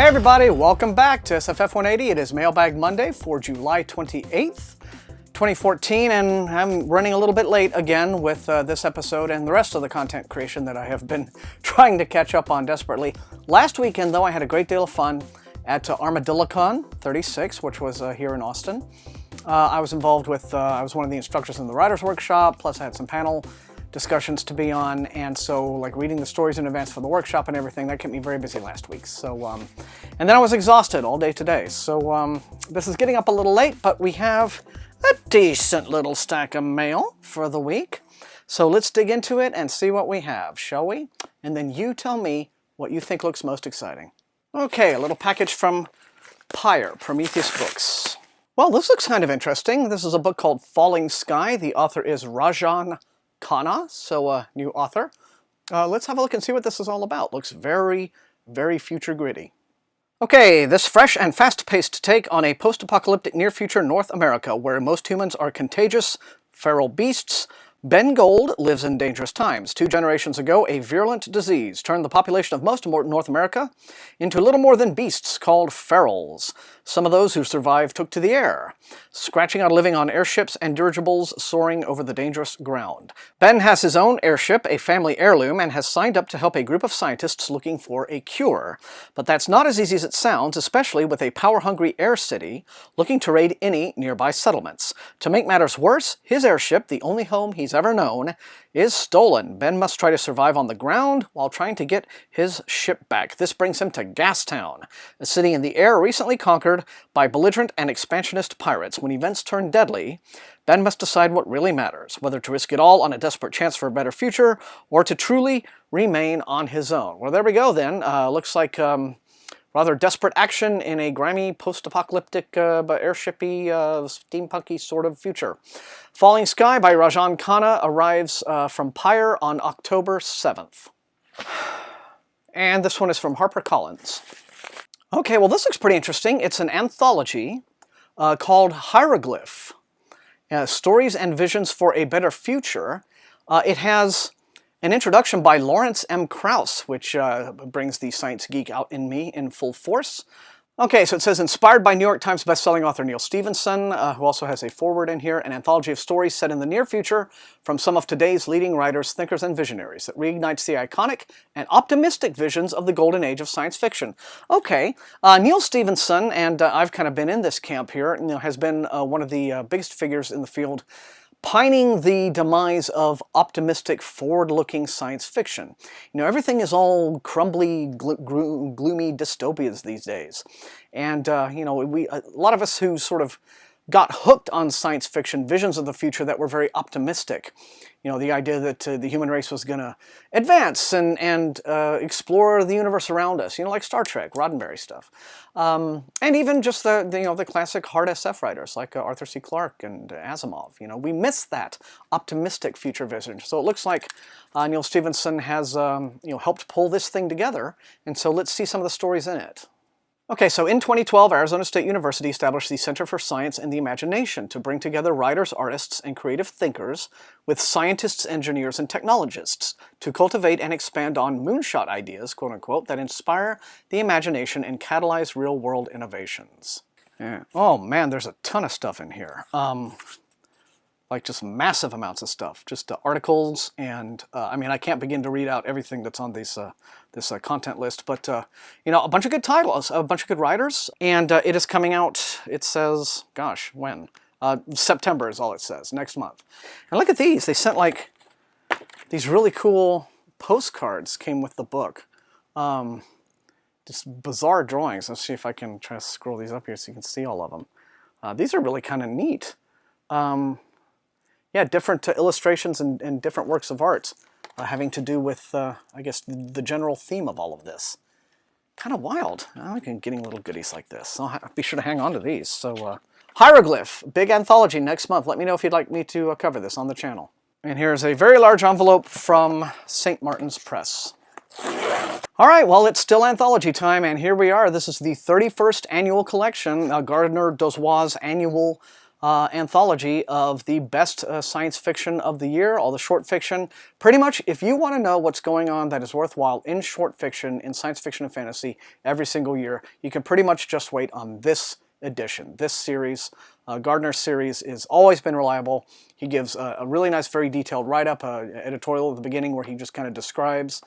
Hey everybody, welcome back to SFF180. It is Mailbag Monday for July 28th, 2014, and I'm running a little bit late again with this episode and the rest of the content creation that I have been trying to catch up on desperately. Last weekend, though, I had a great deal of fun at ArmadilloCon 36, which was here in Austin. I was involved with, I was one of the instructors in the Writers' Workshop, plus I had some panel discussions to be on, and so like reading the stories in advance for the workshop and everything, that kept me very busy last week. So, and then I was exhausted all day today. So this is getting up a little late, but we have a decent little stack of mail for the week. So let's dig into it and see what we have, shall we? And then you tell me what you think looks most exciting. Okay, a little package from Pyre, Prometheus Books. Well, this looks kind of interesting. This is a book called Falling Sky. The author is Rajan Khanna, so a new author. Let's have a look and see what this is all about. Looks very, very future gritty. Okay, this fresh and fast-paced take on a post-apocalyptic near-future North America where most humans are contagious, feral beasts. Ben Gold lives in dangerous times. 2 generations ago, a virulent disease turned the population of most of North America into little more than beasts called ferals. Some of those who survived took to the air, scratching out a living on airships and dirigibles soaring over the dangerous ground. Ben has his own airship, a family heirloom, and has signed up to help a group of scientists looking for a cure. But that's not as easy as it sounds, especially with a power-hungry air city looking to raid any nearby settlements. To make matters worse, his airship, the only home he's ever known, is stolen. Ben must try to survive on the ground while trying to get his ship back. This brings him to Gastown, a city in the air recently conquered by belligerent and expansionist pirates. When events turn deadly, Ben must decide what really matters, whether to risk it all on a desperate chance for a better future, or to truly remain on his own. Well, there we go then. Looks like rather desperate action in a grimy, post-apocalyptic, but airshipy, steampunky sort of future. Falling Sky by Rajan Khanna arrives from Pyre on October 7th. And this one is from HarperCollins. Okay, well this looks pretty interesting. It's an anthology called Hieroglyph, Stories and Visions for a Better Future. It has an introduction by Lawrence M. Krauss, which brings the science geek out in me in full force. Okay, so it says, inspired by New York Times bestselling author Neal Stephenson, who also has a foreword in here, an anthology of stories set in the near future from some of today's leading writers, thinkers, and visionaries that reignites the iconic and optimistic visions of the golden age of science fiction. Okay, Neal Stephenson, and I've kind of been in this camp here, has been one of the biggest figures in the field, pining the demise of optimistic, forward-looking science fiction. You know, everything is all crumbly, gloomy dystopias these days. And, you know, a lot of us who sort of got hooked on science fiction, visions of the future that were very optimistic. You know, the idea that the human race was going to advance and explore the universe around us, you know, like Star Trek, Roddenberry stuff. And even just the classic hard SF writers like Arthur C. Clarke and Asimov. You know, we miss that optimistic future vision. So it looks like Neal Stephenson has helped pull this thing together. And so let's see some of the stories in it. Okay, so in 2012, Arizona State University established the Center for Science and the Imagination to bring together writers, artists, and creative thinkers with scientists, engineers, and technologists to cultivate and expand on moonshot ideas, quote-unquote, that inspire the imagination and catalyze real-world innovations. Yeah. Oh man, there's a ton of stuff in here. Like just massive amounts of stuff, just articles, and I mean, I can't begin to read out everything that's on this content list, but you know, a bunch of good titles, a bunch of good writers, and it is coming out, it says, gosh, when? September is all it says, next month. And look at these, they sent like these really cool postcards came with the book. Just bizarre drawings. Let's see if I can try to scroll these up here so you can see all of them. These are really kind of neat. Yeah, different illustrations and different works of art having to do with, I guess, the general theme of all of this. Kind of wild. I like getting little goodies like this. So I'll be sure to hang on to these. So, Hieroglyph, big anthology next month. Let me know if you'd like me to cover this on the channel. And here's a very large envelope from St. Martin's Press. All right, well, it's still anthology time, and here we are. This is the 31st annual collection, Gardner Dozois's annual anthology of the best science fiction of the year, all the short fiction. Pretty much, if you want to know what's going on that is worthwhile in short fiction, in science fiction and fantasy every single year, you can pretty much just wait on this edition, this series. Gardner's series has always been reliable. He gives a really nice, very detailed write-up, editorial at the beginning where he just kind of describes,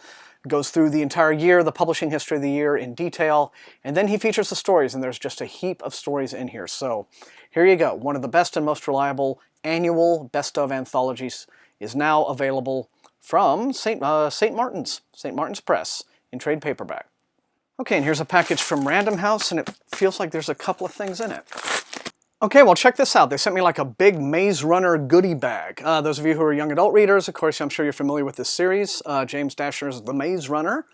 goes through the entire year, the publishing history of the year in detail, and then he features the stories, and there's just a heap of stories in here. So here you go. One of the best and most reliable annual best of anthologies is now available from St. Martin's Press in trade paperback. Okay, and here's a package from Random House, and it feels like there's a couple of things in it. Okay, well, check this out. They sent me like a big Maze Runner goodie bag. Those of you who are young adult readers, of course, I'm sure you're familiar with this series, James Dashner's The Maze Runner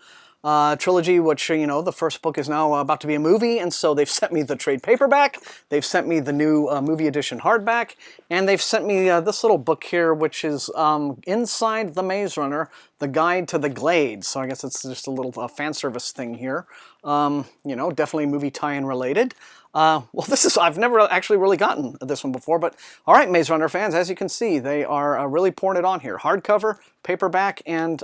trilogy, which, you know, the first book is now about to be a movie, and so they've sent me the trade paperback, they've sent me the new movie edition hardback, and they've sent me this little book here, which is Inside the Maze Runner, The Guide to the Glades. So I guess it's just a little fan service thing here. You know, definitely movie tie-in related. Well, I've never actually really gotten this one before, but all right, Maze Runner fans, as you can see, they are really pouring it on here. Hardcover, paperback, and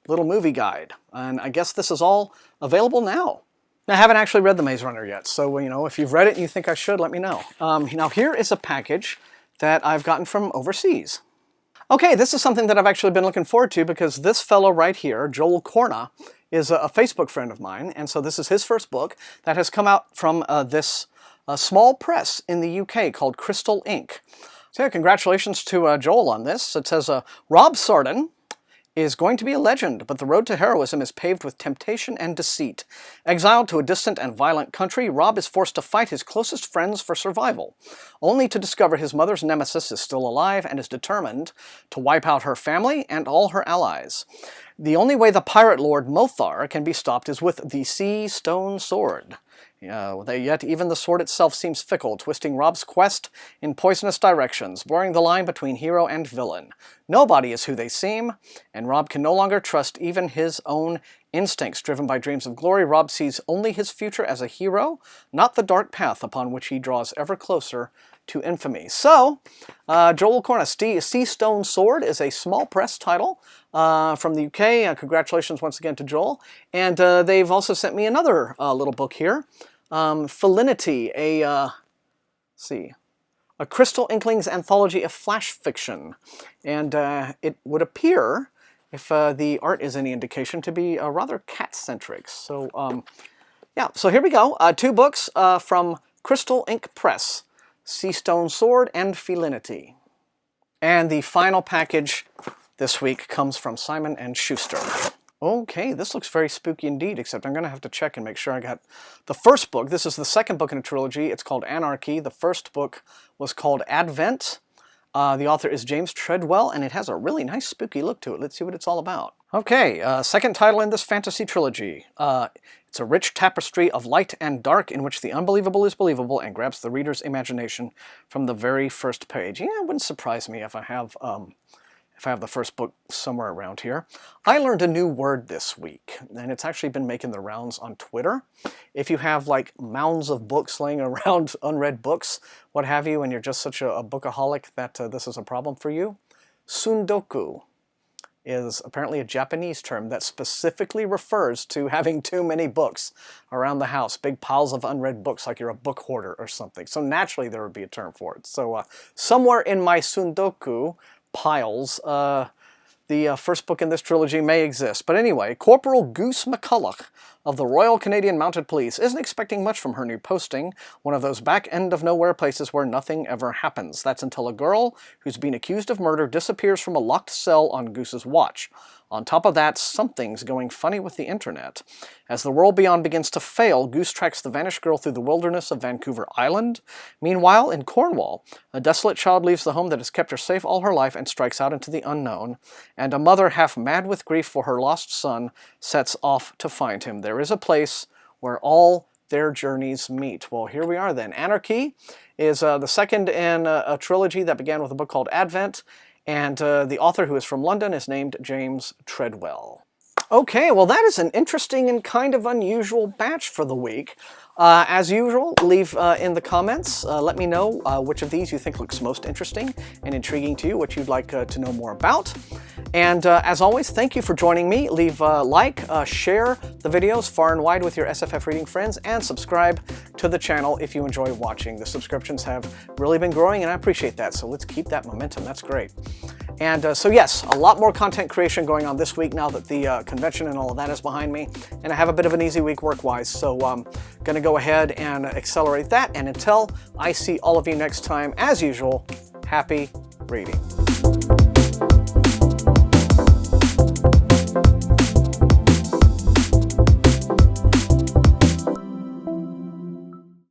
little movie guide. And I guess this is all available now. Now, I haven't actually read The Maze Runner yet, so, you know, if you've read it and you think I should, let me know. Now, here is a package that I've gotten from overseas. Okay, this is something that I've actually been looking forward to because this fellow right here, Joel Corna, is a Facebook friend of mine, and so this is his first book that has come out from this small press in the UK called Crystal Ink. So yeah, congratulations to Joel on this. It says, Rob Sarden is going to be a legend, but the road to heroism is paved with temptation and deceit. Exiled to a distant and violent country, Rob is forced to fight his closest friends for survival, only to discover his mother's nemesis is still alive and is determined to wipe out her family and all her allies. The only way the pirate lord Mothar can be stopped is with the Sea Stone Sword. Yet even the sword itself seems fickle, twisting Rob's quest in poisonous directions, blurring the line between hero and villain. Nobody is who they seem, and Rob can no longer trust even his own instincts. Driven by dreams of glory, Rob sees only his future as a hero, not the dark path upon which he draws ever closer to infamy. So, Joel Corna, Sea Stone Sword is a small press title from the UK. Congratulations once again to Joel. And they've also sent me another little book here. Felinity, a Crystal Inklings anthology of flash fiction. And it would appear, if the art is any indication, to be rather cat-centric. So, yeah, so here we go. 2 books from Crystal Ink Press. Sea Stone Sword and Felinity. And the final package this week comes from Simon & Schuster. Okay, this looks very spooky indeed, except I'm going to have to check and make sure I got the first book. This is the second book in a trilogy. It's called Anarchy. The first book was called Advent. The author is James Treadwell, and it has a really nice spooky look to it. Let's see what it's all about. Okay, second title in this fantasy trilogy. It's a rich tapestry of light and dark in which the unbelievable is believable and grabs the reader's imagination from the very first page. Yeah, it wouldn't surprise me if I have the first book somewhere around here. I learned a new word this week, and it's actually been making the rounds on Twitter. If you have like mounds of books laying around, unread books, what have you, and you're just such a bookaholic that this is a problem for you, sundoku is apparently a Japanese term that specifically refers to having too many books around the house, big piles of unread books, like you're a book hoarder or something. So naturally there would be a term for it. So somewhere in my sundoku piles, the first book in this trilogy may exist. But anyway, Corporal Goose McCulloch of the Royal Canadian Mounted Police isn't expecting much from her new posting, one of those back-end-of-nowhere places where nothing ever happens. That's until a girl who's been accused of murder disappears from a locked cell on Goose's watch. On top of that, something's going funny with the internet. As the world beyond begins to fail, Goose tracks the vanished girl through the wilderness of Vancouver Island. Meanwhile, in Cornwall, a desolate child leaves the home that has kept her safe all her life and strikes out into the unknown, and a mother half mad with grief for her lost son sets off to find him. There is a place where all their journeys meet. Well, here we are then. Anarchy is the second in a trilogy that began with a book called Advent, and the author, who is from London, is named James Treadwell. Okay, well that is an interesting and kind of unusual batch for the week. As usual, leave in the comments. Let me know which of these you think looks most interesting and intriguing to you, what you'd like to know more about. And as always, thank you for joining me. Leave a like, share the videos far and wide with your SFF reading friends, and subscribe to the channel if you enjoy watching. The subscriptions have really been growing, and I appreciate that, so let's keep that momentum. That's great. And so yes, a lot more content creation going on this week now that the convention and all of that is behind me, and I have a bit of an easy week work-wise, so I'm going to go ahead and accelerate that. And until I see all of you next time, as usual, happy reading.